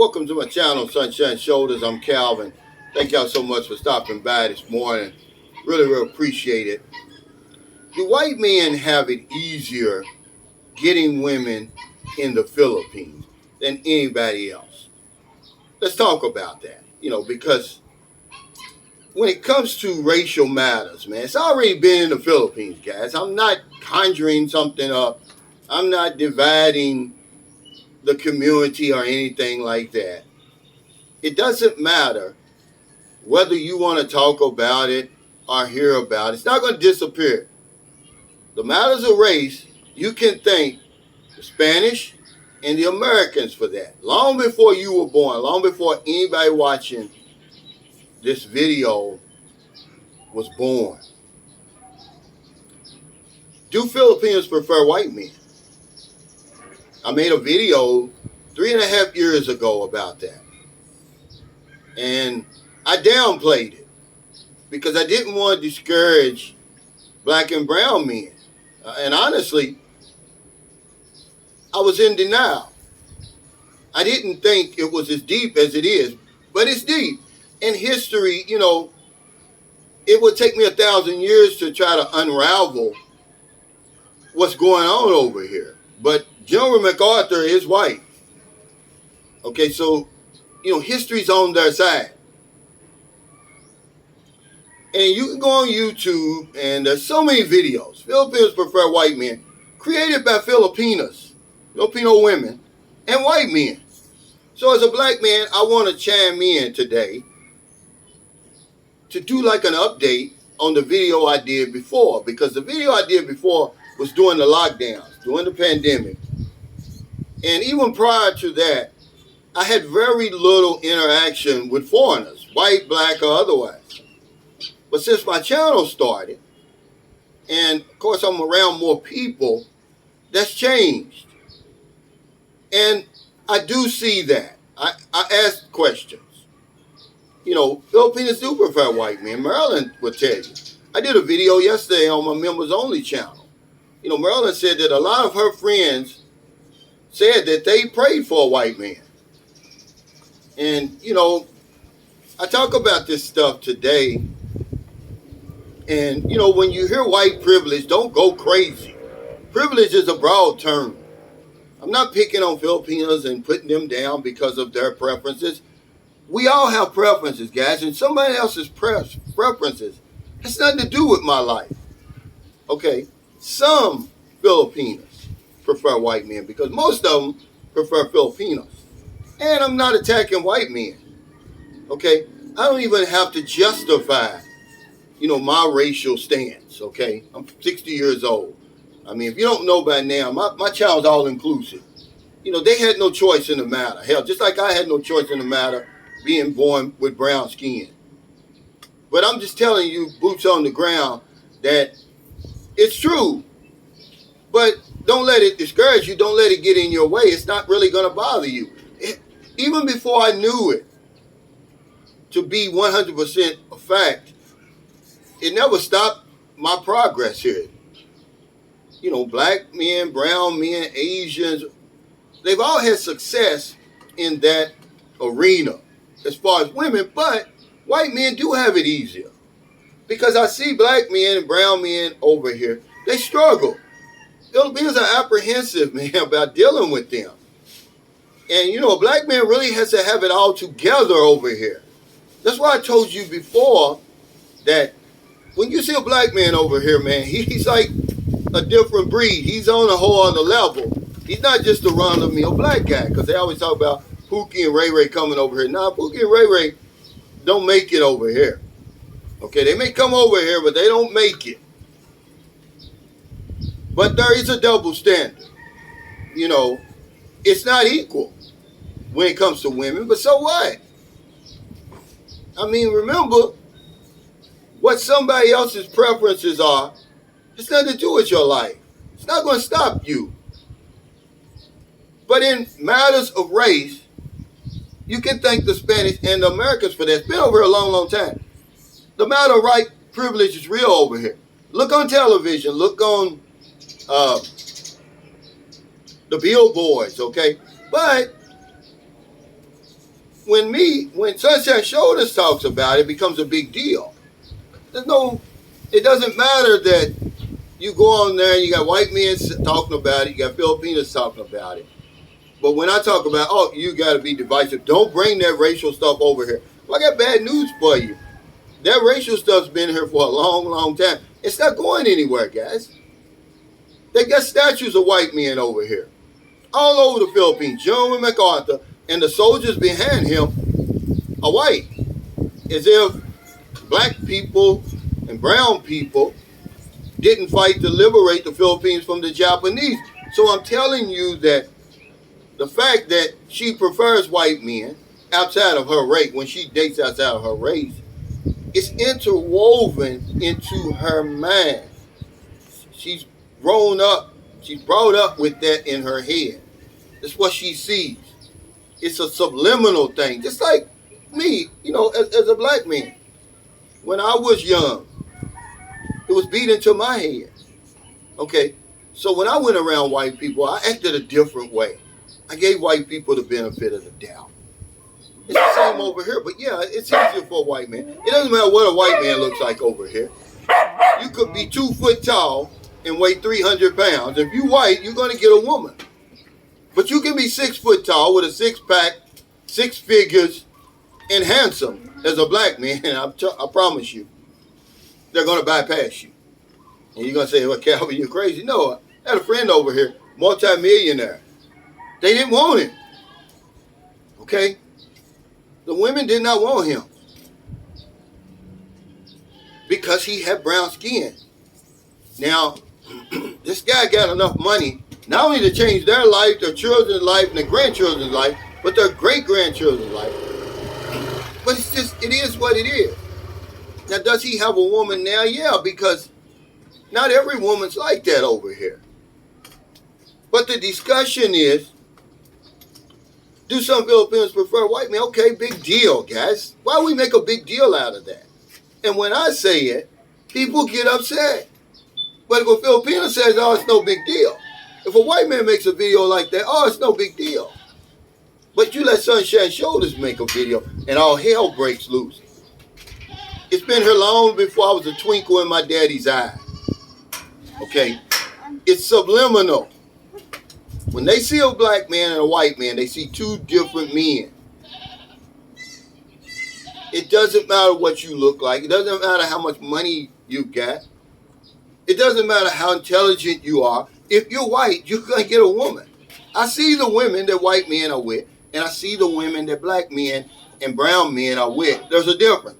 Welcome to my channel, Sunshine Shoulders. I'm Calvin. Thank y'all so much for stopping by this morning. Really appreciate it. Do white men have it easier getting women in the Philippines than anybody else? Let's talk about that. Because when it comes to racial matters, man, it's already been in the Philippines, guys. I'm not conjuring something up. I'm not dividing the community or anything like that. It doesn't matter whether you want to talk about it or hear about it. It's not going to disappear. The matters of race, you can thank the Spanish and the Americans for that. Long before you were born, long before anybody watching this video was born. Do Filipinos prefer white men? I made a video 3.5 years ago about that. And I downplayed it because I didn't want to discourage black and brown men. And honestly, I was in denial. I didn't think it was as deep as it is, but it's deep. In history, it would take me 1,000 years to try to unravel what's going on over here. But General MacArthur is white. Okay, so, history's on their side. And you can go on YouTube, and there's so many videos. Filipinos prefer white men, created by Filipinas, Filipino women, and white men. So as a black man, I want to chime in today to do like an update on the video I did before. Because the video I did before was during the lockdowns, during the pandemic. And even prior to that, I had very little interaction with foreigners, white, black, or otherwise. But since my channel started, and of course I'm around more people, that's changed. And I do see that. I ask questions. Filipinos do prefer white men. Maryland will tell you. I did a video yesterday on my members only channel. Maryland said that a lot of her friends said that they prayed for a white man. And, I talk about this stuff today. And, when you hear white privilege, don't go crazy. Privilege is a broad term. I'm not picking on Filipinos and putting them down because of their preferences. We all have preferences, guys, and somebody else's preferences has nothing to do with my life. Okay, some Filipinos prefer white men because most of them prefer Filipinos. And I'm not attacking white men. Okay, I don't even have to justify my racial stance, okay? I'm 60 years old. I mean, if you don't know by now, my child's all inclusive. They had no choice in the matter. Hell, just like I had no choice in the matter being born with brown skin. But I'm just telling you, boots on the ground, that it's true. But don't let it discourage you. Don't let it get in your way. It's not really going to bother you. Even before I knew it to be 100% a fact, it never stopped my progress here. Black men, brown men, Asians, they've all had success in that arena as far as women, but white men do have it easier. Because I see black men and brown men over here, they struggle. Filipinos are apprehensive, man, about dealing with them. And, a black man really has to have it all together over here. That's why I told you before that when you see a black man over here, man, he's like a different breed. He's on a whole other level. He's not just a run-of-the-mill black guy, because they always talk about Pookie and Ray Ray coming over here. Nah, Pookie and Ray Ray don't make it over here. Okay, they may come over here, but they don't make it. But there is a double standard. It's not equal when it comes to women, but so what? I mean, remember, what somebody else's preferences are, it's nothing to do with your life. It's not going to stop you. But in matters of race, you can thank the Spanish and the Americans for that. It's been over here a long time. The matter of right privilege is real over here. Look on television. Look on the billboards, okay? But when Sunshine Shoulders talks about it, it becomes a big deal. It doesn't matter that you go on there and you got white men talking about it, you got Filipinos talking about it. But when I talk about, oh, you got to be divisive, don't bring that racial stuff over here. Well, I got bad news for you. That racial stuff's been here for a long, long time. It's not going anywhere, guys. They got statues of white men over here, all over the Philippines. General MacArthur and the soldiers behind him are white, as if black people and brown people didn't fight to liberate the Philippines from the Japanese. So I'm telling you that the fact that she prefers white men outside of her race, when she dates outside of her race, it's interwoven into her mind. She's grown up, she's brought up with that in her head. That's what she sees. It's a subliminal thing. Just like me, as a black man. When I was young, it was beat into my head. Okay, so when I went around white people, I acted a different way. I gave white people the benefit of the doubt. It's the same over here, but yeah, it's easier for a white man. It doesn't matter what a white man looks like over here. You could be 2 foot tall and weigh 300 pounds. If you white, you're going to get a woman. But you can be 6 foot tall with a six-pack, 6 figures, and handsome as a black man. I promise you, they're going to bypass you. And you're going to say, well, Calvin, you're crazy. No, I had a friend over here, multi-millionaire. They didn't want him. Okay? The women did not want him because he had brown skin. Now, this guy got enough money not only to change their life, their children's life, and their grandchildren's life, but their great-grandchildren's life. But it is what it is. Now, does he have a woman now? Yeah, because not every woman's like that over here. But the discussion is, do some Filipinos prefer white men? Okay, big deal, guys. Why we make a big deal out of that? And when I say it, people get upset. But if a Filipino says, oh, it's no big deal. If a white man makes a video like that, oh, it's no big deal. But you let Sunshine Shoulders make a video and all hell breaks loose. It's been here long before I was a twinkle in my daddy's eye. Okay? It's subliminal. When they see a black man and a white man, they see two different men. It doesn't matter what you look like. It doesn't matter how much money you got. It doesn't matter how intelligent you are. If you're white, you're going to get a woman. I see the women that white men are with, and I see the women that black men and brown men are with. There's a difference.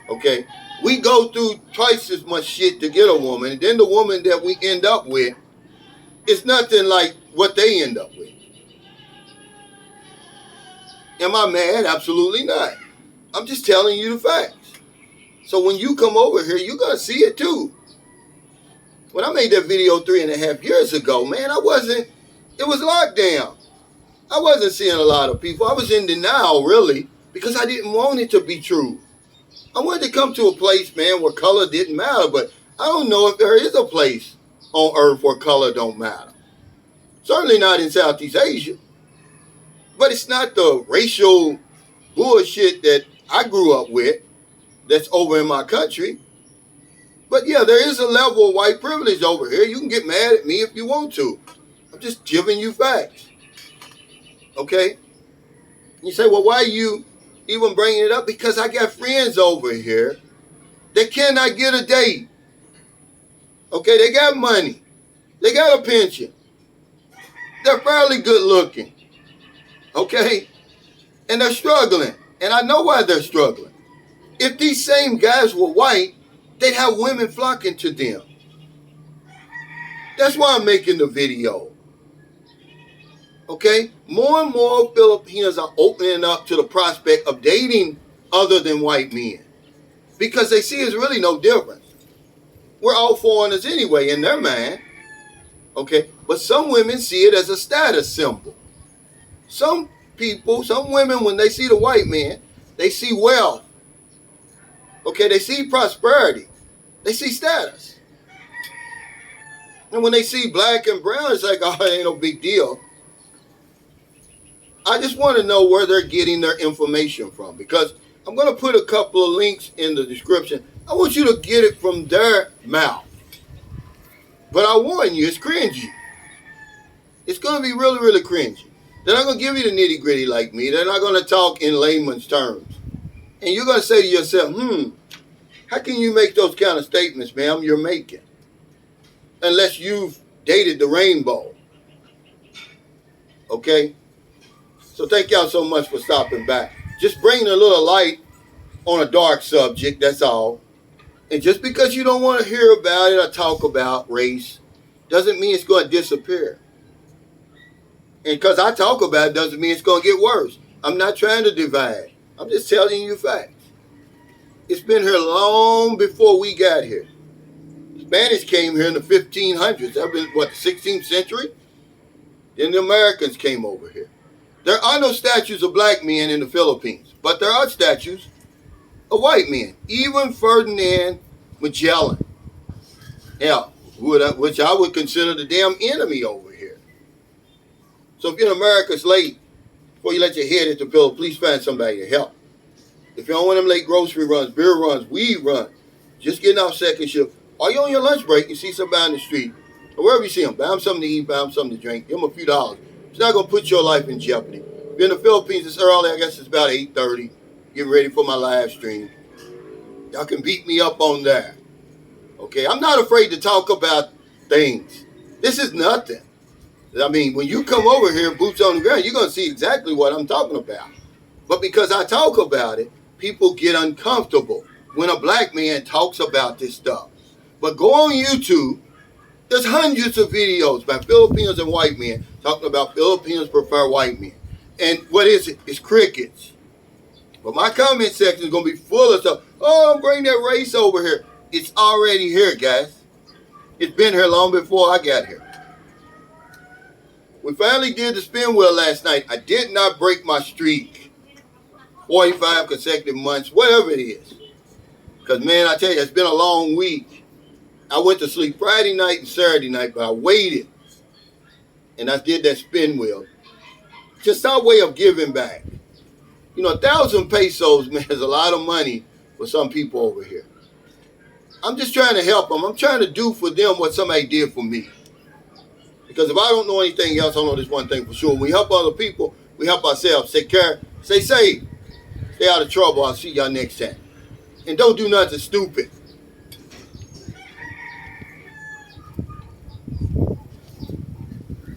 Okay? We go through twice as much shit to get a woman, and then the woman that we end up with, it's nothing like what they end up with. Am I mad? Absolutely not. I'm just telling you the facts. So when you come over here, you're going to see it too. When I made that video 3.5 years ago, man, it was lockdown. I wasn't seeing a lot of people. I was in denial, really, because I didn't want it to be true. I wanted to come to a place, man, where color didn't matter, but I don't know if there is a place on earth where color don't matter. Certainly not in Southeast Asia. But it's not the racial bullshit that I grew up with that's over in my country. But yeah, there is a level of white privilege over here. You can get mad at me if you want to. I'm just giving you facts. Okay? You say, well, why are you even bringing it up? Because I got friends over here that cannot get a date. Okay, they got money. They got a pension. They're fairly good looking. Okay? And they're struggling. And I know why they're struggling. If these same guys were white, they'd have women flocking to them. That's why I'm making the video. Okay? More and more Filipinos are opening up to the prospect of dating other than white men. Because they see it's really no difference. We're all foreigners anyway in their mind. Okay? But some women see it as a status symbol. Some people, some women, when they see the white man, they see wealth. Okay? They see prosperity. They see status. And when they see black and brown, it's like, oh, it ain't no big deal. I just want to know where they're getting their information from, because I'm going to put a couple of links in the description. I want you to get it from their mouth. But I warn you, it's cringy. It's going to be really, really cringy. They're not going to give you the nitty gritty like me. They're not going to talk in layman's terms. And you're going to say to yourself, how can you make those kind of statements, ma'am, you're making? Unless you've dated the rainbow. Okay? So thank y'all so much for stopping by. Just bringing a little light on a dark subject, that's all. And just because you don't want to hear about it or talk about race doesn't mean it's going to disappear. And because I talk about it doesn't mean it's going to get worse. I'm not trying to divide. I'm just telling you facts. It's been here long before we got here. The Spanish came here in the 1500s. That been, the 16th century? Then the Americans came over here. There are no statues of black men in the Philippines, but there are statues of white men. Even Ferdinand Magellan, which I would consider the damn enemy over here. So if you're in America, it's late. Before you let your head hit the pillow, please find somebody to help. If you don't want them late grocery runs, beer runs, weed runs, just getting off second shift, or you're on your lunch break, you see somebody in the street, or wherever you see them, buy them something to eat, buy them something to drink, give them a few dollars. It's not going to put your life in jeopardy. If you're in the Philippines, it's early. I guess it's about 8:30. Getting ready for my live stream. Y'all can beat me up on that. Okay? I'm not afraid to talk about things. This is nothing. I mean, when you come over here, boots on the ground, you're going to see exactly what I'm talking about. But because I talk about it, people get uncomfortable when a black man talks about this stuff. But go on YouTube. There's hundreds of videos by Filipinos and white men talking about Filipinos prefer white men. And what is it? It's crickets. But my comment section is going to be full of stuff. Oh, bring that race over here. It's already here, guys. It's been here long before I got here. We finally did the spin wheel last night. I did not break my streak. 45 consecutive months, whatever it is. Because, man, I tell you, it's been a long week. I went to sleep Friday night and Saturday night, but I waited. And I did that spin wheel. Just our way of giving back. 1,000 pesos, man, is a lot of money for some people over here. I'm just trying to help them. I'm trying to do for them what somebody did for me. Because if I don't know anything else, I know this one thing for sure. When we help other people, we help ourselves. Take care. Stay safe. Stay out of trouble. I'll see y'all next time. And don't do nothing stupid.